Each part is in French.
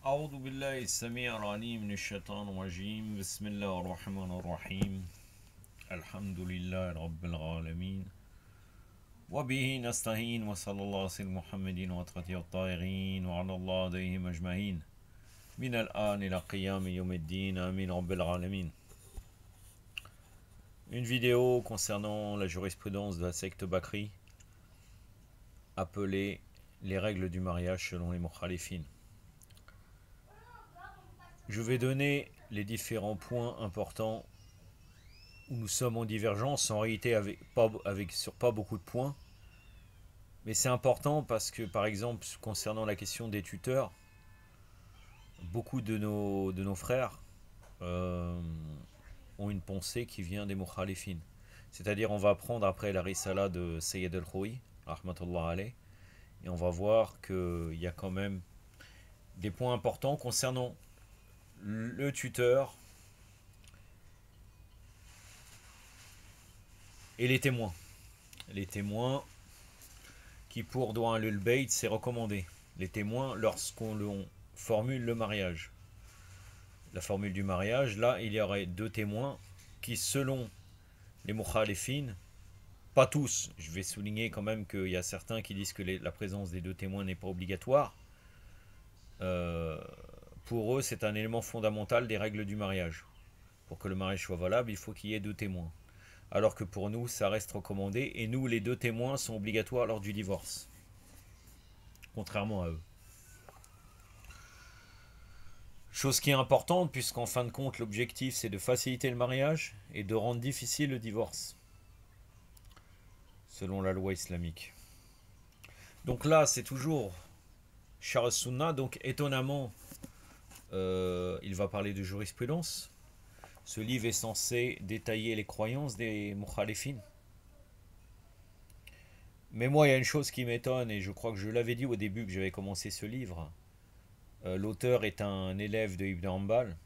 أعوذ بالله السميع العليم من الشيطان الرجيم بسم الله الرحمن الرحيم الحمد لله رب العالمين وبه نستعين وصلى الله على سيدنا محمد وعلى الطاهرين وعلى الله عليهم أجمعين من الآن إلى قيام يوم الدين آمين رب العالمين. Une vidéo concernant la jurisprudence de la secte Bakri appelée les règles du mariage selon les Mukhalifin. Je vais donner les différents points importants où nous sommes en divergence, en réalité sur pas beaucoup de points. Mais c'est important parce que, par exemple, concernant la question des tuteurs, beaucoup de nos frères ont une pensée qui vient des Mukhalifin. C'est-à-dire, on va prendre après la Risala de Sayyid al-Khoui, rahmatullah alayh, et on va voir qu'il y a quand même des points importants concernant le tuteur et les témoins. Les témoins qui pour Doua al-Bayt c'est recommandé. Les témoins lorsqu'on formule le mariage. La formule du mariage, là il y aurait deux témoins qui selon les Mukhalifin, pas tous, je vais souligner quand même qu'il y a certains qui disent que la présence des deux témoins n'est pas obligatoire. Pour eux, c'est un élément fondamental des règles du mariage. Pour que le mariage soit valable, il faut qu'il y ait deux témoins. Alors que pour nous, ça reste recommandé. Et nous, les deux témoins sont obligatoires lors du divorce. Contrairement à eux. Chose qui est importante, puisqu'en fin de compte, l'objectif, c'est de faciliter le mariage et de rendre difficile le divorce. Selon la loi islamique. Donc là, c'est toujours Sharh Sunnah. Donc étonnamment, il va parler de jurisprudence. Ce livre est censé détailler les croyances des Mukhalifin. Mais moi, il y a une chose qui m'étonne, et je crois que je l'avais dit au début que j'avais commencé ce livre. L'auteur est un élève de Ibn Hanbal.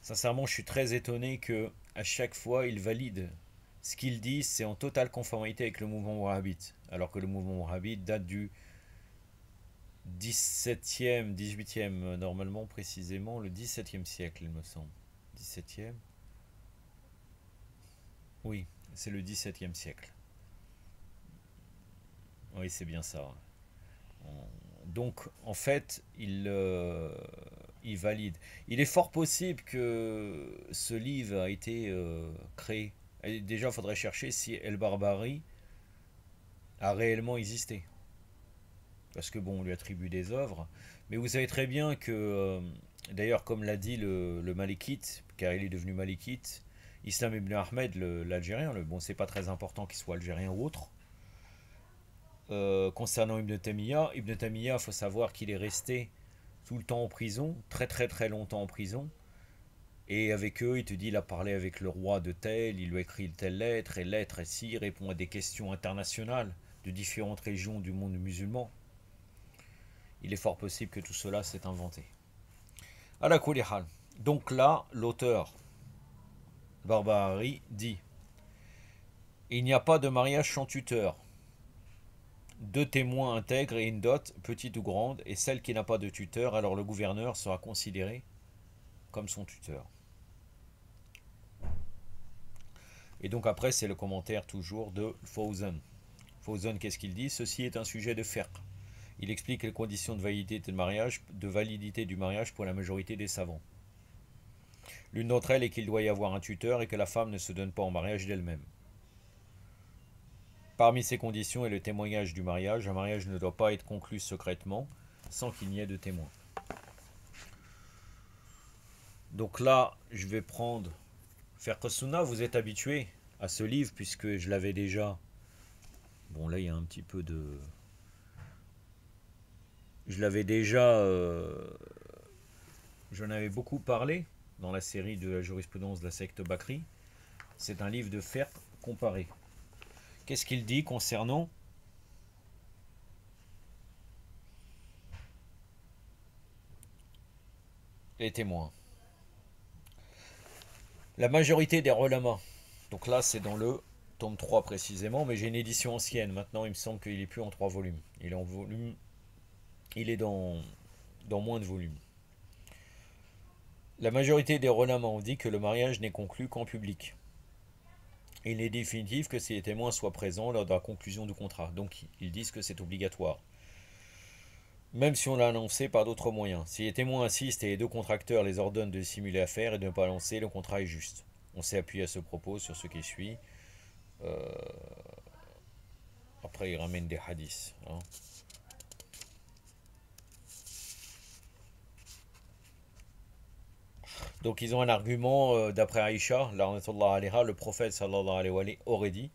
Sincèrement, je suis très étonné que à chaque fois, il valide ce qu'il dit, c'est en totale conformité avec le mouvement wahhabite. Alors que le mouvement wahhabite date du 17e, 18e, normalement, précisément, le 17e siècle, il me semble. 17e. Oui, c'est le 17e siècle. Oui, c'est bien ça. Donc, en fait, il valide. Il est fort possible que ce livre a été créé. Et déjà, il faudrait chercher si El Barbari a réellement existé. Parce que bon, on lui attribue des œuvres. Mais vous savez très bien que, d'ailleurs, comme l'a dit le Malikite, car il est devenu Malikite, Islam ibn Ahmed, l'Algérien, bon, c'est pas très important qu'il soit algérien ou autre. Concernant Ibn Taymiyyah, il faut savoir qu'il est resté tout le temps en prison, très très très longtemps en prison. Et avec eux, il te dit, il a parlé avec le roi de tel, il lui a écrit telle lettre, et lettre ici, il répond à des questions internationales de différentes régions du monde musulman. Il est fort possible que tout cela s'est inventé. Ala kulli hal. Donc là, l'auteur Barbahari dit: il n'y a pas de mariage sans tuteur. Deux témoins intègres et une dot, petite ou grande, et celle qui n'a pas de tuteur, alors le gouverneur sera considéré comme son tuteur. Et donc après, c'est le commentaire toujours de Fawzan. Fawzan, qu'est-ce qu'il dit? Ceci est un sujet de fiqh. Il explique les conditions de validité du mariage pour la majorité des savants. L'une d'entre elles est qu'il doit y avoir un tuteur et que la femme ne se donne pas en mariage d'elle-même. Parmi ces conditions est le témoignage du mariage. Un mariage ne doit pas être conclu secrètement sans qu'il n'y ait de témoin. Donc là, je vais prendre Fiqh Sunnah. Vous êtes habitués à ce livre puisque je l'avais déjà. Bon, là, il y a un petit peu de. Je l'avais déjà. J'en avais beaucoup parlé dans la série de la jurisprudence de la secte Bakri. C'est un livre de fiqh comparé. Qu'est-ce qu'il dit concernant les témoins? La majorité des ulama, donc là c'est dans le tome 3 précisément, mais j'ai une édition ancienne. Maintenant il me semble qu'il n'est plus en 3 volumes. Il est en volume. Il est dans dans moins de volume. La majorité des ulama ont dit que le mariage n'est conclu qu'en public. Il n'est définitif que si les témoins soient présents lors de la conclusion du contrat. Donc ils disent que c'est obligatoire. Même si on l'a annoncé par d'autres moyens. Si les témoins assistent et les deux contracteurs les ordonnent de simuler l'affaire et de ne pas lancer, le contrat est juste. On s'est appuyé à ce propos sur ce qui suit. Après, il ramène des hadiths. Hein. Donc, ils ont un argument, d'après Aïcha, le prophète sallallahu alayhi wa sallam aurait dit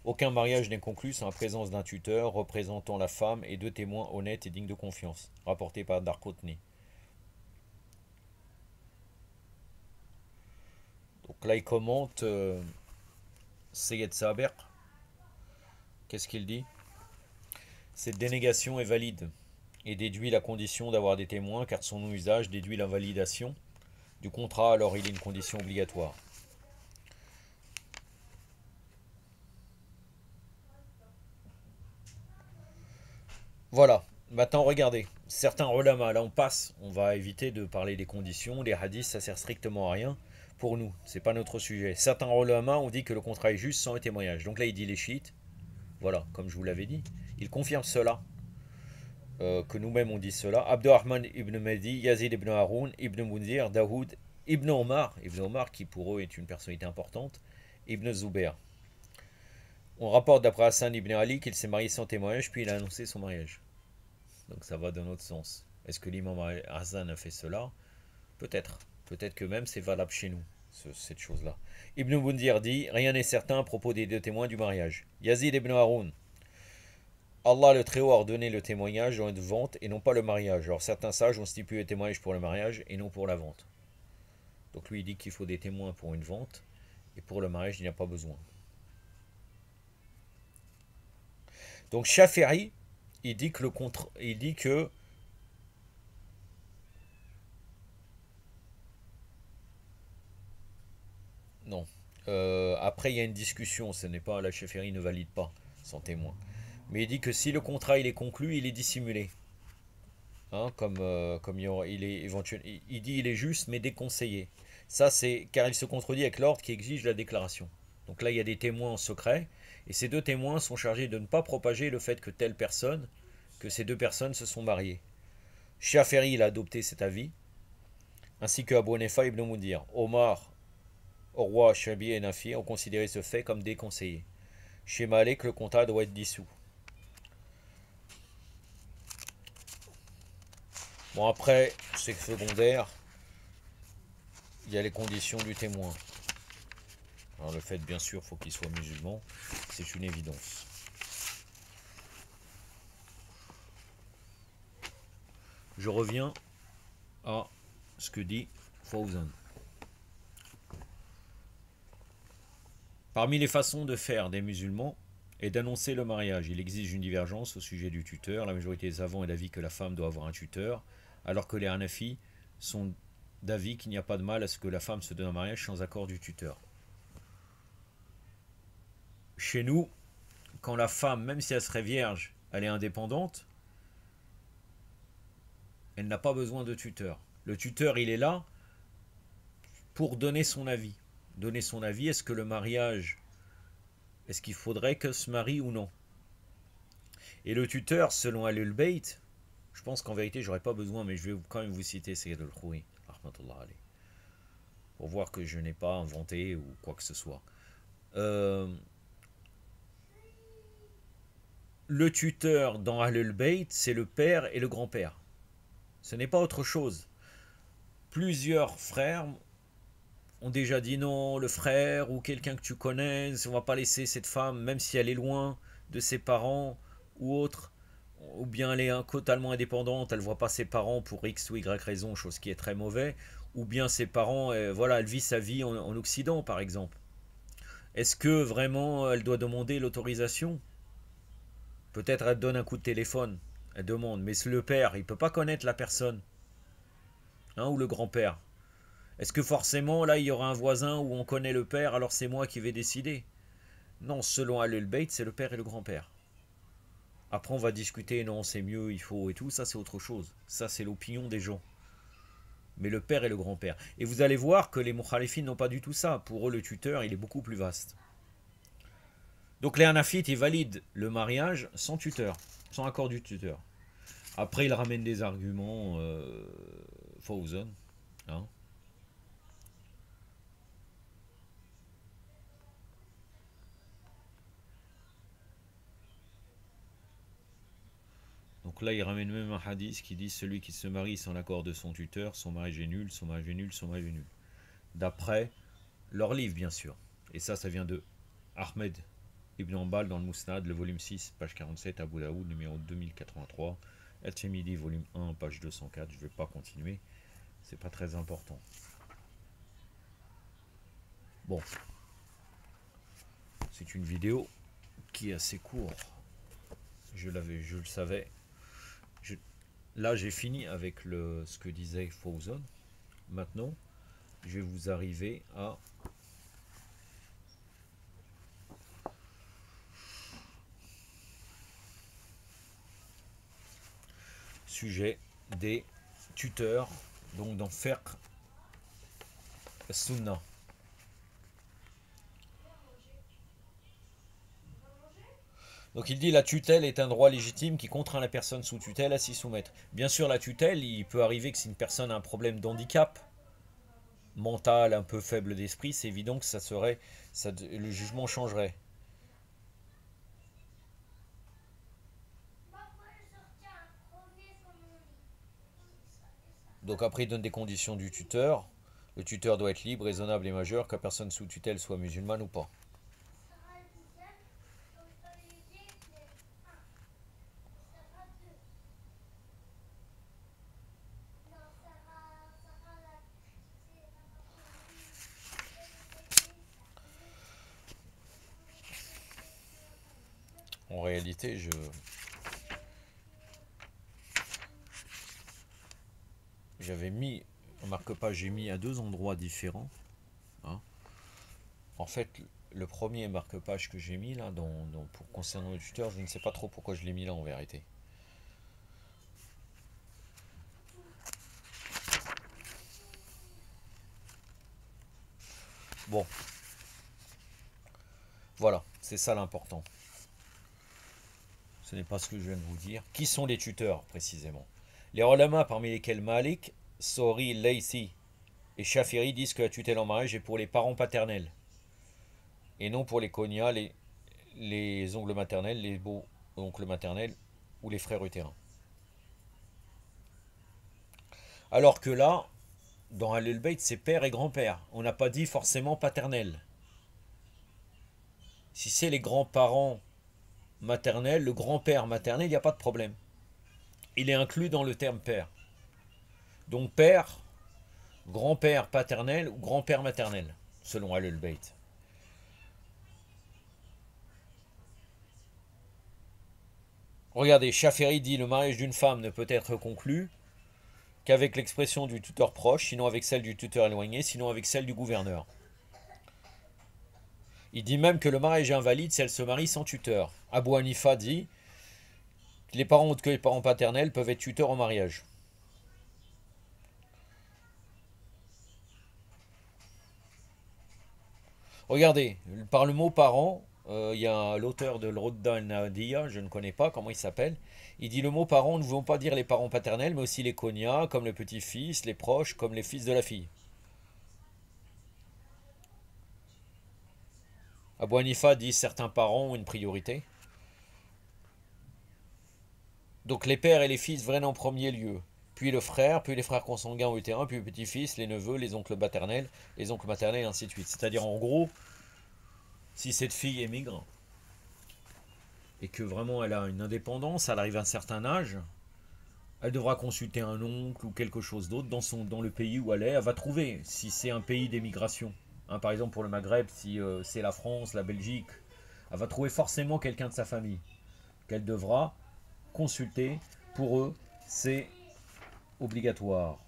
aucun mariage n'est conclu sans la présence d'un tuteur représentant la femme et deux témoins honnêtes et dignes de confiance. Rapporté par Darqutni. Donc là, il commente Sayyid Saber. Qu'est-ce qu'il dit? Cette dénégation est valide et déduit la condition d'avoir des témoins car son non-usage déduit l'invalidation du contrat, alors il est une condition obligatoire. Voilà, maintenant regardez, certains ulama, là on passe, on va éviter de parler des conditions, les hadiths ça sert strictement à rien pour nous, c'est pas notre sujet. Certains ulama ont dit que le contrat est juste sans le témoignage, donc là il dit les chiites, voilà, comme je vous l'avais dit, il confirme cela, que nous-mêmes on dit cela. Abdurrahman ibn Mahdi, Yazid ibn Haroun, ibn Munzir, Daoud, ibn Omar qui pour eux est une personnalité importante, ibn Zubair. On rapporte d'après Hassan ibn Ali qu'il s'est marié sans témoignage, puis il a annoncé son mariage. Donc ça va dans notre sens. Est-ce que l'imam Hassan a fait cela? Peut-être. Peut-être que même c'est valable chez nous, cette chose-là. Ibn Munzir dit, rien n'est certain à propos des deux témoins du mariage. Yazid ibn Haroun, Allah le Très-Haut a ordonné le témoignage dans une vente et non pas le mariage. Alors certains sages ont stipulé le témoignage pour le mariage et non pour la vente. Donc lui il dit qu'il faut des témoins pour une vente et pour le mariage il n'y a pas besoin. Donc Shafi'i, il dit que non. Après il y a une discussion, ce n'est pas la Shafi'i ne valide pas sans témoin. Mais il dit que si le contrat il est conclu, il est dissimulé. Hein, comme il est éventuel, il dit il est juste mais déconseillé. Ça c'est car il se contredit avec l'ordre qui exige la déclaration. Donc là il y a des témoins en secret et ces deux témoins sont chargés de ne pas propager le fait que ces deux personnes se sont mariées. Shafi'i il a adopté cet avis, ainsi que Abu Hanifa ibn Mundir. Omar, Urwa, Shabi et Nafi ont considéré ce fait comme déconseillé. Chez Malik, le contrat doit être dissous. Bon après, c'est secondaire, il y a les conditions du témoin. Alors le fait bien sûr, faut qu'il soit musulman, c'est une évidence. Je reviens à ce que dit Fawzan. Parmi les façons de faire des musulmans est d'annoncer le mariage. Il exige une divergence au sujet du tuteur. La majorité des savants est d'avis que la femme doit avoir un tuteur, alors que les Hanafis sont d'avis qu'il n'y a pas de mal à ce que la femme se donne en mariage sans accord du tuteur. Chez nous, quand la femme, même si elle serait vierge, elle est indépendante, elle n'a pas besoin de tuteur. Le tuteur, il est là pour donner son avis. Donner son avis, est-ce que le mariage, est-ce qu'il faudrait qu'elle se marie ou non? Et le tuteur, selon Ahlul Bayt, je pense qu'en vérité, j'aurais pas besoin, mais je vais quand même vous citer Sayyid al-Khoui, pour voir que je n'ai pas inventé ou quoi que ce soit. Le tuteur dans Ahlul Bayt, c'est le père et le grand-père. Ce n'est pas autre chose. Plusieurs frères ont déjà dit non, le frère ou quelqu'un que tu connais, on va pas laisser cette femme, même si elle est loin de ses parents ou autre, ou bien elle est totalement indépendante, elle voit pas ses parents pour X ou Y raison, chose qui est très mauvais, ou bien ses parents, voilà, elle vit sa vie en Occident par exemple. Est-ce que vraiment elle doit demander l'autorisation? Peut-être elle donne un coup de téléphone, elle demande, mais le père, il peut pas connaître la personne, hein, ou le grand-père. Est-ce que forcément là il y aura un voisin où on connaît le père, alors c'est moi qui vais décider? Non, selon Ahlul Bayt, c'est le père et le grand-père. Après, on va discuter, non, c'est mieux, il faut et tout. Ça, c'est autre chose. Ça, c'est l'opinion des gens. Mais le père et le grand-père. Et vous allez voir que les mukhalifines n'ont pas du tout ça. Pour eux, le tuteur, il est beaucoup plus vaste. Donc les Hanafites, ils valident le mariage sans tuteur, sans accord du tuteur. Après, ils ramènent des arguments Fawzan. Hein. Donc là, ils ramènent même un hadith qui dit celui qui se marie sans l'accord de son tuteur, son mariage est nul, son mariage est nul, son mariage est nul. D'après leur livre, bien sûr. Et ça vient de Ahmed Ibn Hanbal dans le Mousnad, le volume 6, page 47, Abu Daoud, numéro 2083. El-Chemidi, volume 1, page 204. Je ne vais pas continuer. C'est pas très important. Bon, c'est une vidéo qui est assez courte. Je le savais. Là, j'ai fini avec ce que disait Fawzan. Maintenant, je vais vous arriver à sujet des tuteurs, donc dans Fiqh Sunnah. Donc il dit la tutelle est un droit légitime qui contraint la personne sous tutelle à s'y soumettre. Bien sûr, la tutelle, il peut arriver que si une personne a un problème d'handicap mental, un peu faible d'esprit, c'est évident que le jugement changerait. Donc après, il donne des conditions du tuteur. Le tuteur doit être libre, raisonnable et majeur, que la personne sous tutelle soit musulmane ou pas. En réalité, j'avais mis un marque-page, j'ai mis à deux endroits différents. Hein. En fait, le premier marque-page que j'ai mis là, pour concernant le tuteur, je ne sais pas trop pourquoi je l'ai mis là en vérité. Bon, voilà, c'est ça l'important. Ce n'est pas ce que je viens de vous dire. Qui sont les tuteurs précisément? Les ulama, parmi lesquels Malik, Sori, Laythi et Shafiri, disent que la tutelle en mariage est pour les parents paternels et non pour les cognas, les oncles maternels, les beaux-oncles maternels ou les frères utérins. Alors que là, dans Ahlul Bayt, c'est père et grand-père. On n'a pas dit forcément paternel. Si c'est les grands-parents maternels, le grand-père maternel, il n'y a pas de problème. Il est inclus dans le terme père. Donc père, grand-père paternel ou grand-père maternel, selon Ahlul Bayt. Regardez, Shafiri dit le mariage d'une femme ne peut être conclu qu'avec l'expression du tuteur proche, sinon avec celle du tuteur éloigné, sinon avec celle du gouverneur. Il dit même que le mariage est invalide si elle se marie sans tuteur. Abu Hanifa dit que les parents autres que les parents paternels peuvent être tuteurs au mariage. Regardez, par le mot parent, il y a l'auteur de l'Rodda al-Nahdiya, je ne connais pas comment il s'appelle. Il dit le mot parent, nous ne voulons pas dire les parents paternels, mais aussi les cognas, comme le petit-fils, les proches, comme les fils de la fille. Abu Hanifa dit certains parents ont une priorité. Donc les pères et les fils viennent en premier lieu. Puis le frère, puis les frères consanguins ou utérin, puis le petit-fils, les neveux, les oncles paternels, les oncles maternels, et ainsi de suite. C'est-à-dire en gros, si cette fille émigre et que vraiment elle a une indépendance, elle arrive à un certain âge, elle devra consulter un oncle ou quelque chose d'autre dans le pays où elle est. Elle va trouver si c'est un pays d'émigration. Hein, par exemple pour le Maghreb, si c'est la France, la Belgique, elle va trouver forcément quelqu'un de sa famille qu'elle devra consulter. Pour eux, c'est obligatoire.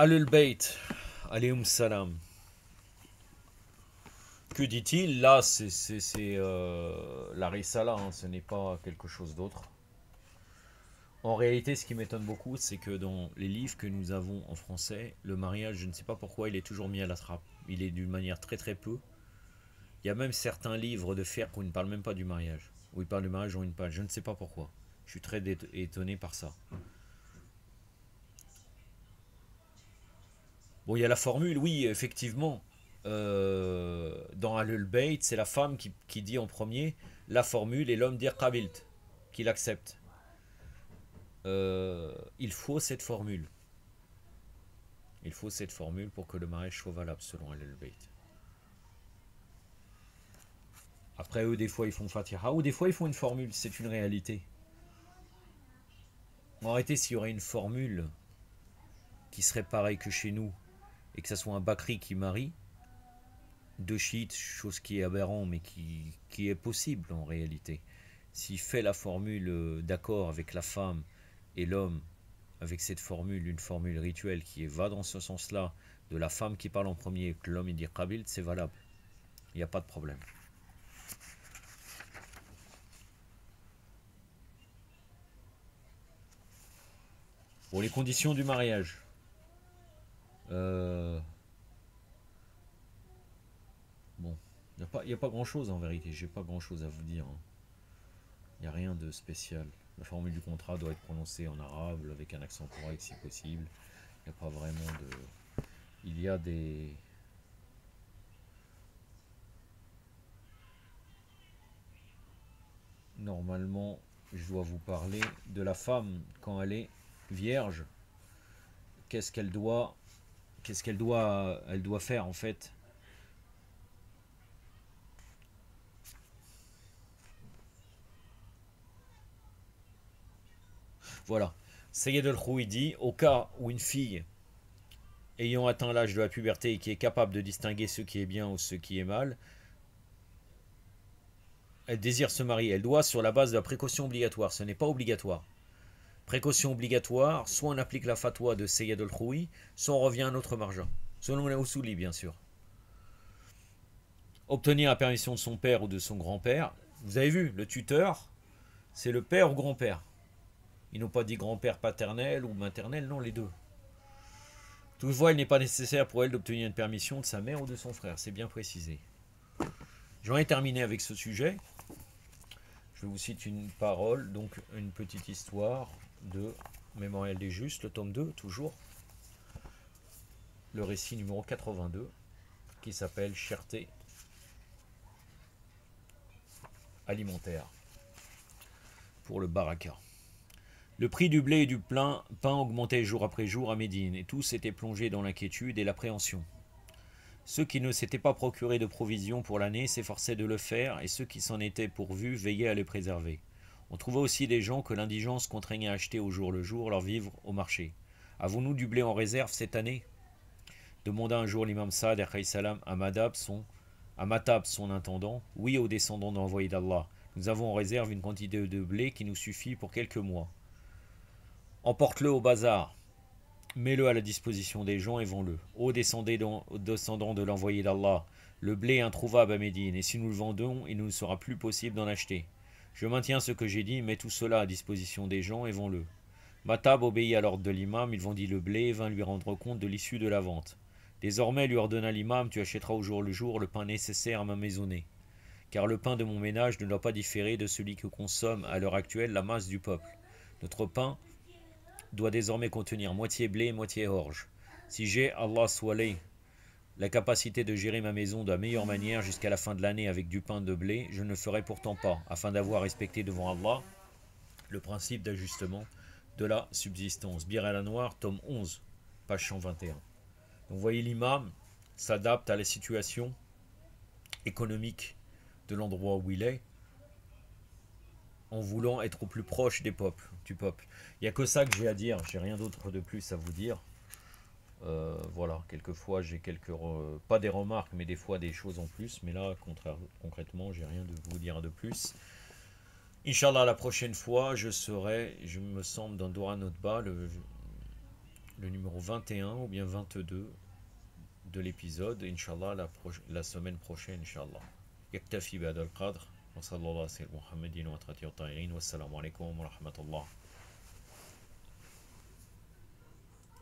Ahlul Bayt, alayhum salam. Que dit-il? Là, c'est la Risala, hein, ce n'est pas quelque chose d'autre. En réalité, ce qui m'étonne beaucoup, c'est que dans les livres que nous avons en français, le mariage, je ne sais pas pourquoi, il est toujours mis à la trappe. Il est d'une manière très très peu. Il y a même certains livres de fiqh où ils ne parlent même pas du mariage. Où ils parlent du mariage en une page. Je ne sais pas pourquoi. Je suis très étonné par ça. Bon, il y a la formule, oui, effectivement. Dans Ahlul Bayt, c'est la femme qui dit en premier la formule et l'homme dit qabilt, qu'il accepte. Il faut cette formule. Il faut cette formule pour que le mariage soit valable selon Ahlul Bayt. Après eux, des fois ils font Fatiha ou des fois ils font une formule, c'est une réalité. En réalité, s'il y aurait une formule qui serait pareille que chez nous et que ça soit un Bakri qui marie, deux chiites, chose qui est aberrant mais qui est possible en réalité. S'il fait la formule d'accord avec la femme et l'homme, avec cette formule, une formule rituelle qui va dans ce sens-là, de la femme qui parle en premier et que l'homme il dit Qabil, c'est valable. Il n'y a pas de problème. Pour les conditions du mariage. Bon, il n'y a pas grand-chose en vérité. J'ai pas grand-chose à vous dire, hein. Il n'y a rien de spécial. La formule du contrat doit être prononcée en arabe avec un accent correct si possible. Il n'y a pas vraiment de... Il y a des... Normalement, je dois vous parler de la femme quand elle est vierge. Qu'est-ce qu'elle doit... Elle doit faire en fait. Voilà. Sayyid al-Khouidi, au cas où une fille ayant atteint l'âge de la puberté et qui est capable de distinguer ce qui est bien ou ce qui est mal, elle désire se marier. Elle doit sur la base de la précaution obligatoire. Ce n'est pas obligatoire. Précaution obligatoire, soit on applique la fatwa de Sayyid al-Khoui, soit on revient à un autre marja. Selon les Usuli, bien sûr. Obtenir la permission de son père ou de son grand-père. Vous avez vu, le tuteur, c'est le père ou grand-père. Ils n'ont pas dit grand-père paternel ou maternel, non, les deux. Toutefois, il n'est pas nécessaire pour elle d'obtenir une permission de sa mère ou de son frère, c'est bien précisé. J'en ai terminé avec ce sujet. Je vous cite une parole, donc une petite histoire de Mémorial des Justes, le tome 2, toujours. Le récit numéro 82, qui s'appelle Cherté alimentaire pour le baraka. Le prix du blé et du pain augmentait jour après jour à Médine, et tous étaient plongés dans l'inquiétude et l'appréhension. Ceux qui ne s'étaient pas procurés de provisions pour l'année s'efforçaient de le faire, et ceux qui s'en étaient pourvus veillaient à les préserver. On trouva aussi des gens que l'indigence contraignait à acheter au jour le jour leurs vivres au marché. Avons-nous du blé en réserve cette année? Demanda un jour l'imam Saad salam à Matab, son intendant. Oui, aux descendants de l'envoyé d'Allah. Nous avons en réserve une quantité de blé qui nous suffit pour quelques mois. Emporte-le au bazar. Mets-le à la disposition des gens et vends-le. Ô descendants de l'envoyé d'Allah, le blé est introuvable à Médine, et si nous le vendons, il ne nous sera plus possible d'en acheter. Je maintiens ce que j'ai dit, mets tout cela à disposition des gens et vends-le. Matab obéit à l'ordre de l'imam, il vendit le blé et vint lui rendre compte de l'issue de la vente. Désormais, lui ordonna l'imam, tu achèteras au jour le jour le pain nécessaire à ma maisonnée. Car le pain de mon ménage ne doit pas différer de celui que consomme à l'heure actuelle la masse du peuple. Notre pain doit désormais contenir moitié blé et moitié orge. Si j'ai, Allah swalay, la capacité de gérer ma maison de la meilleure manière jusqu'à la fin de l'année avec du pain de blé, je ne le ferai pourtant pas, afin d'avoir respecté devant Allah le principe d'ajustement de la subsistance. Bir al-Anwar, tome 11, page 121. Donc vous voyez, l'imam s'adapte à la situation économique de l'endroit où il est, en voulant être au plus proche du peuple. Il n'y a que ça que j'ai à dire, j'ai rien d'autre de plus à vous dire. Voilà, quelquefois j'ai pas des remarques, mais des fois des choses en plus, mais là, concrètement, j'ai rien de vous dire de plus. Inch'Allah, la prochaine fois, je me semble, dans Dora Notba, le numéro 21 ou bien 22 de l'épisode, Inch'Allah, la semaine prochaine, Inch'Allah. يكتفي بهذا القدر وصلى الله على سيدنا محمد وعلى آله وصحبه أجمعين والسلام عليكم ورحمة الله.